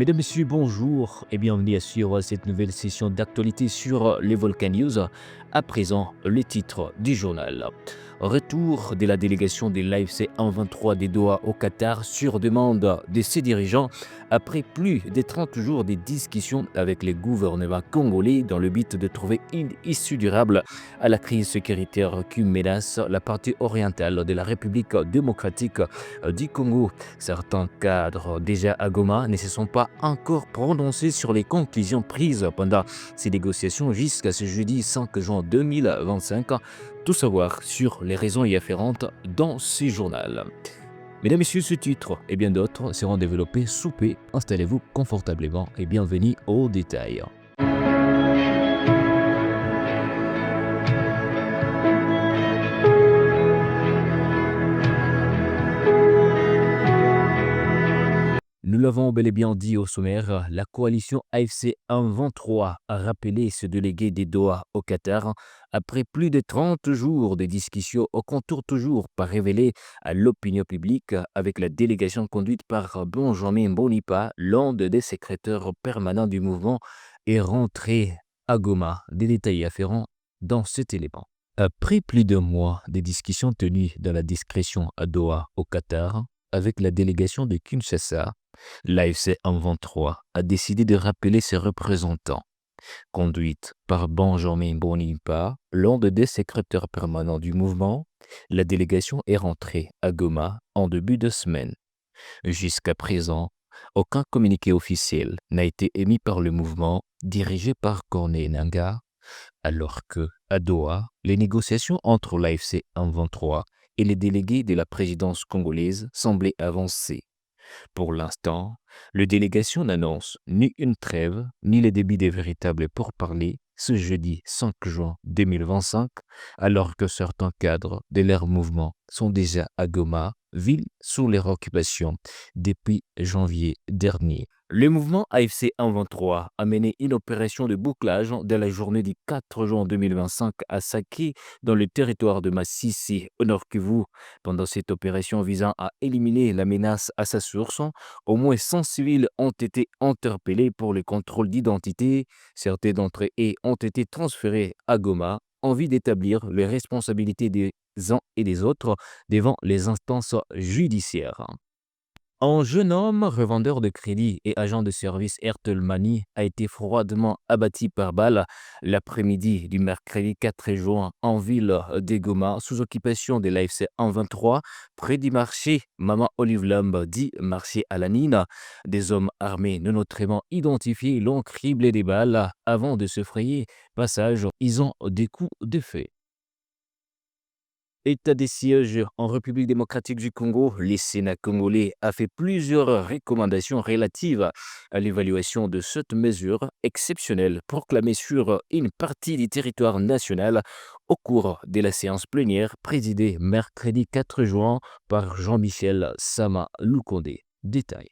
Mesdames, Messieurs, bonjour et bienvenue sur cette nouvelle session d'actualité sur les Volcan News. À présent, les titres du journal. Retour de la délégation de l'AFC 123 des Doha au Qatar sur demande de ses dirigeants après plus de 30 jours de discussions avec les gouvernements congolais dans le but de trouver une issue durable à la crise sécuritaire qui menace la partie orientale de la République démocratique du Congo. Certains cadres déjà à Goma ne se sont pas encore prononcés sur les conclusions prises pendant ces négociations jusqu'à ce jeudi 5 juin 2025. Tout savoir sur les raisons y afférentes dans ce journal. Mesdames, Messieurs, ce titre et bien d'autres seront développés sous paix. Installez-vous confortablement et bienvenue aux détails. Nous l'avons bel et bien dit au sommaire, la coalition AFC 123 a rappelé ce délégué des Doha au Qatar après plus de 30 jours de discussions au contour toujours pas révélé à l'opinion publique avec la délégation conduite par Benjamin Bonipa, l'un des secrétaires permanents du mouvement, est rentré à Goma. Des détails afférents dans cet élément. Après plus d'un mois de discussions tenues dans la discrétion à Doha au Qatar avec la délégation de Kinshasa, l'AFC 123 a décidé de rappeler ses représentants. Conduite par Benjamin Bonipa, l'un des secrétaires permanents du mouvement, la délégation est rentrée à Goma en début de semaine. Jusqu'à présent, aucun communiqué officiel n'a été émis par le mouvement dirigé par Corneille Nangaa, alors que, à Doha, les négociations entre l'AFC 123 et les délégués de la présidence congolaise semblaient avancer. Pour l'instant, la délégation n'annonce ni une trêve, ni le début des véritables pourparlers ce jeudi 5 juin 2025, alors que certains cadres de leur mouvement sont déjà à Goma, ville sous leur occupation depuis janvier dernier. Le mouvement AFC 123 a mené une opération de bouclage de la journée du 4 juin 2025 à Sake, dans le territoire de Massissi, au Nord Kivu. Pendant cette opération visant à éliminer la menace à sa source, au moins 100 civils ont été interpellés pour le contrôle d'identité. Certains d'entre eux ont été transférés à Goma en vue d'établir les responsabilités des uns et des autres devant les instances judiciaires. Un jeune homme, revendeur de crédit et agent de service Airtel Money, a été froidement abattu par balle l'après-midi du mercredi 4 juin en ville de Goma, sous occupation de l'AFC 123, près du marché Maman Olive Lamb, dit marché à la Nina. Des hommes armés non autrement identifiés l'ont criblé des balles avant de se frayer passage. Ils ont des coups de feu. État des sièges en République démocratique du Congo, le Sénat congolais a fait plusieurs recommandations relatives à l'évaluation de cette mesure exceptionnelle proclamée sur une partie du territoire national au cours de la séance plénière présidée mercredi 4 juin par Jean-Michel Sama Lukonde. Détail.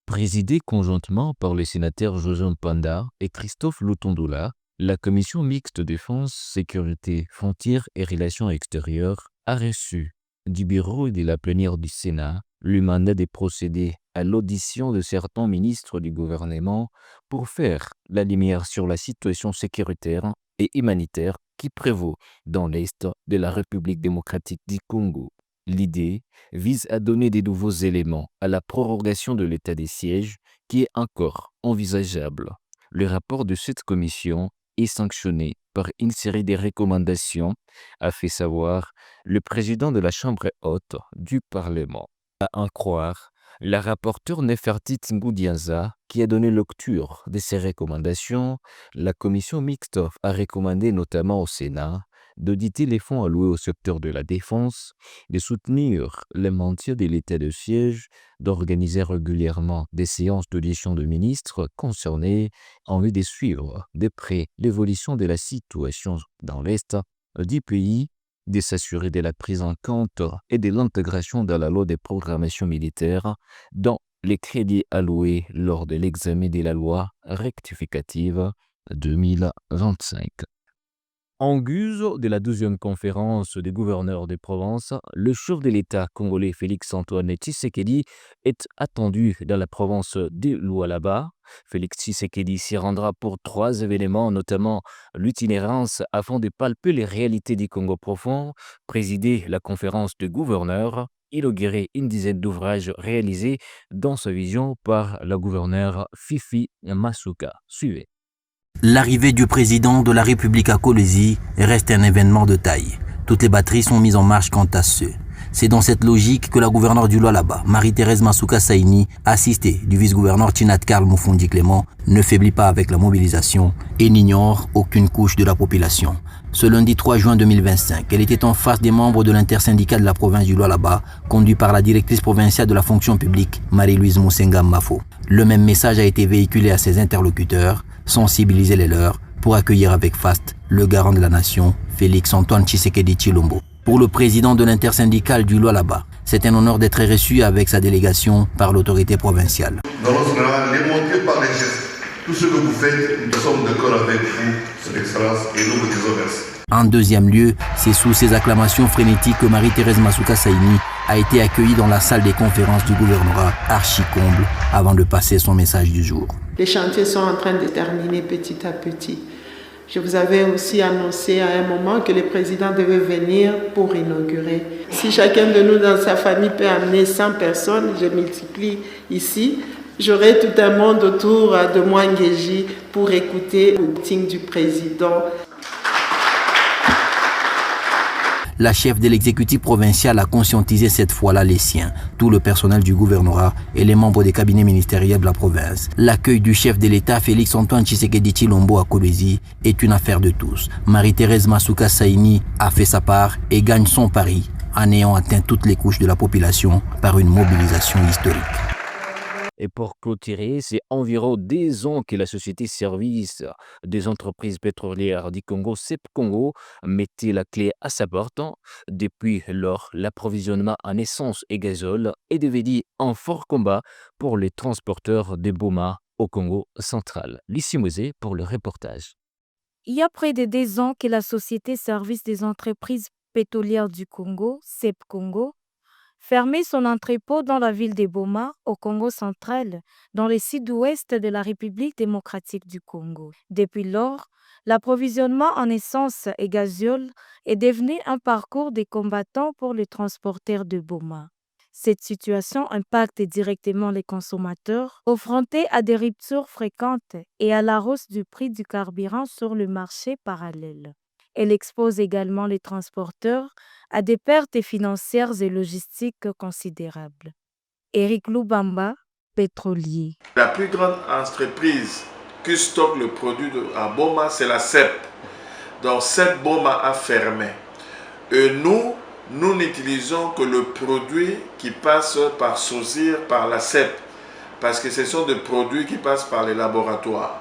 Présidée conjointement par les sénateurs Jojon Panda et Christophe Lutondula, la commission mixte défense, sécurité, frontières et relations extérieures a reçu du bureau de la plénière du Sénat le mandat de procéder à l'audition de certains ministres du gouvernement pour faire la lumière sur la situation sécuritaire et humanitaire qui prévaut dans l'Est de la République démocratique du Congo. L'idée vise à donner des nouveaux éléments à la prorogation de l'état des sièges qui est encore envisageable. Le rapport de cette commission est sanctionné par une série de recommandations, a fait savoir le président de la Chambre haute du Parlement. À en croire, la rapporteure Nefertiti Ngoudiaza, qui a donné lecture de ces recommandations, la commission mixte a recommandé notamment au Sénat d'auditer les fonds alloués au secteur de la défense, de soutenir le maintien de l'état de siège, d'organiser régulièrement des séances d'audition de ministres concernés en vue de suivre de près l'évolution de la situation dans l'Est du pays, de s'assurer de la prise en compte et de l'intégration dans la loi de programmation militaire dans les crédits alloués lors de l'examen de la loi rectificative 2025. En guise de la 12e conférence des gouverneurs des provinces, le chef de l'État congolais Félix-Antoine Tshisekedi est attendu dans la province de Lualaba. Félix Tshisekedi s'y rendra pour 3 événements, notamment l'itinérance afin de palper les réalités du Congo profond, présider la conférence des gouverneurs, inaugurer une dizaine d'ouvrages réalisés dans sa vision par la gouverneure Fifi Masuka. Suivez. L'arrivée du président de la République à Kolwezi reste un événement de taille. Toutes les batteries sont mises en marche quant à ce. C'est dans cette logique que la gouverneure du Lualaba, Marie-Thérèse Masuka Saini, assistée du vice-gouverneur Tinat Karl Mufundi Clément, ne faiblit pas avec la mobilisation et n'ignore aucune couche de la population. Ce lundi 3 juin 2025, elle était en face des membres de l'intersyndicat de la province du Lualaba, conduit par la directrice provinciale de la fonction publique, Marie-Louise Moussenga Mafo. Le même message a été véhiculé à ses interlocuteurs, sensibiliser les leurs pour accueillir avec faste le garant de la nation, Félix-Antoine Tshisekedi Tshilombo. Pour le président de l'intersyndicale du Lualaba, c'est un honneur d'être reçu avec sa délégation par l'autorité provinciale. Dans notre général, démontrez par les gestes tout ce que vous faites, nous sommes d'accord avec vous, Son Excellence, et nous vous disons merci. En deuxième lieu, c'est sous ces acclamations frénétiques que Marie-Thérèse Masuka Saini a été accueillie dans la salle des conférences du gouvernorat archi-comble avant de passer son message du jour. Les chantiers sont en train de terminer petit à petit. Je vous avais aussi annoncé à un moment que le président devait venir pour inaugurer. Si chacun de nous dans sa famille peut amener 100 personnes, je multiplie ici, j'aurai tout un monde autour de moi engagé pour écouter le meeting du président. La chef de l'exécutif provincial a conscientisé cette fois-là les siens, tout le personnel du gouvernorat et les membres des cabinets ministériels de la province. L'accueil du chef de l'État, Félix-Antoine Tshisekedi Tshilombo à Kolwezi, est une affaire de tous. Marie-Thérèse Masuka Saini a fait sa part et gagne son pari en ayant atteint toutes les couches de la population par une mobilisation historique. Et pour clôturer, c'est environ 10 ans que la société service des entreprises pétrolières du Congo, CEP Congo, mettait la clé à sa porte. Depuis lors, l'approvisionnement en essence et gazole est devenu un fort combat pour les transporteurs de Boma au Congo central. Lucie Mosé pour le reportage. Il y a près de 10 ans que la société service des entreprises pétrolières du Congo, CEP Congo, fermait son entrepôt dans la ville de Boma, au Congo central, dans le sud-ouest de la République démocratique du Congo. Depuis lors, l'approvisionnement en essence et gazole est devenu un parcours des combattants pour les transporteurs de Boma. Cette situation impacte directement les consommateurs, confrontés à des ruptures fréquentes et à la hausse du prix du carburant sur le marché parallèle. Elle expose également les transporteurs à des pertes financières et logistiques considérables. Éric Loubamba, pétrolier. La plus grande entreprise qui stocke le produit à Boma, c'est la CEP. Donc CEP Boma a fermé. Et nous n'utilisons que le produit qui passe par Sosir, par la CEP. Parce que ce sont des produits qui passent par les laboratoires.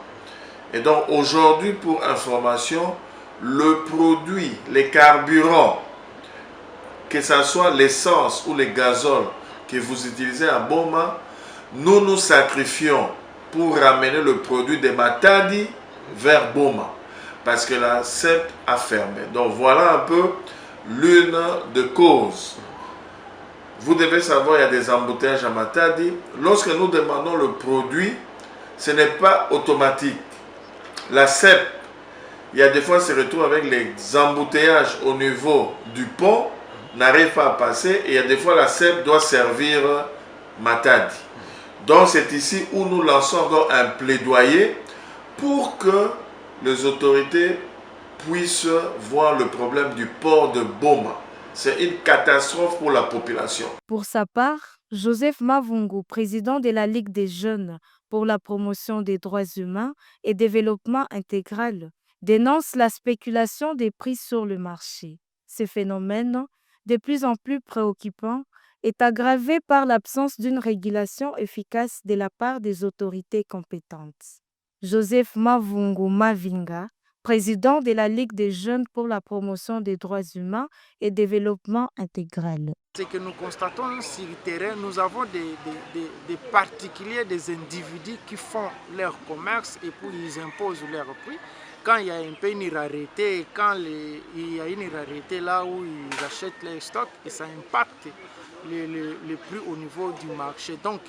Et donc aujourd'hui, pour information, le produit, les carburants, que ce soit l'essence ou le gazole que vous utilisez à Boma, nous nous sacrifions pour ramener le produit de Matadi vers Boma. Parce que la CEP a fermé. Donc voilà un peu l'une des causes. Vous devez savoir, il y a des embouteillages à Matadi. Lorsque nous demandons le produit, ce n'est pas automatique. La CEP, il y a des fois, se retrouve avec les embouteillages au niveau du pont, n'arrive pas à passer, et il y a des fois, la CEP doit servir Matadi. Donc, c'est ici où nous lançons encore un plaidoyer pour que les autorités puissent voir le problème du port de Boma. C'est une catastrophe pour la population. Pour sa part, Joseph Mavungu, président de la Ligue des jeunes pour la promotion des droits humains et développement intégral, dénonce la spéculation des prix sur le marché. Ce phénomène, de plus en plus préoccupant, est aggravé par l'absence d'une régulation efficace de la part des autorités compétentes. Joseph Mavungu Mavinga, président de la Ligue des jeunes pour la promotion des droits humains et développement intégral. Ce que nous constatons sur le terrain, nous avons des particuliers, des individus qui font leur commerce et puis ils imposent leurs prix. quand il y a un peu une rareté, quand il y a une rareté là où ils achètent les stocks, et ça impacte le prix au niveau du marché. Donc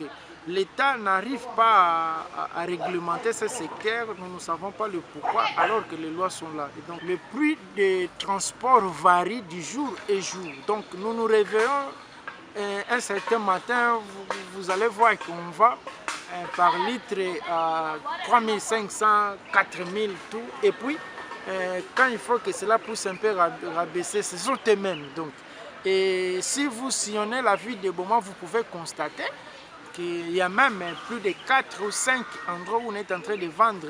l'État n'arrive pas à réglementer ce secteur, nous ne savons pas le pourquoi, alors que les lois sont là. Et donc le prix des transports varie du jour et jour. Donc nous nous réveillons un certain matin, vous allez voir qu'on va par litre à 3500, 4000, tout. Et puis, quand il faut que cela pousse un peu rabaisser, ce sont eux-mêmes. Donc, et si vous sillonnez la ville de Boma, vous pouvez constater qu'il y a même plus de 4 ou 5 endroits où on est en train de vendre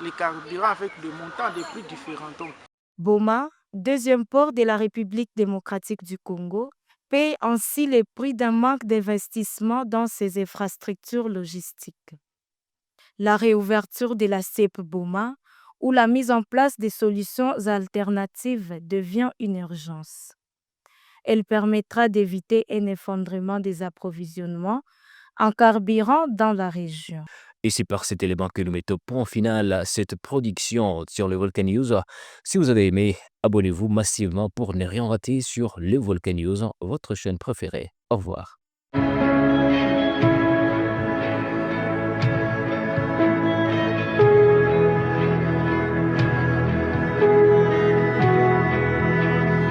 les carburants avec des montants de prix différents. Donc, Boma, deuxième port de la République démocratique du Congo, paye ainsi les prix d'un manque d'investissement dans ses infrastructures logistiques. La réouverture de la CEP Boma ou la mise en place des solutions alternatives devient une urgence. Elle permettra d'éviter un effondrement des approvisionnements en carburant dans la région. Et c'est par cet élément que nous mettons point final à cette production sur le Volcan News. Si vous avez aimé, abonnez-vous massivement pour ne rien rater sur le Volcan News, votre chaîne préférée. Au revoir.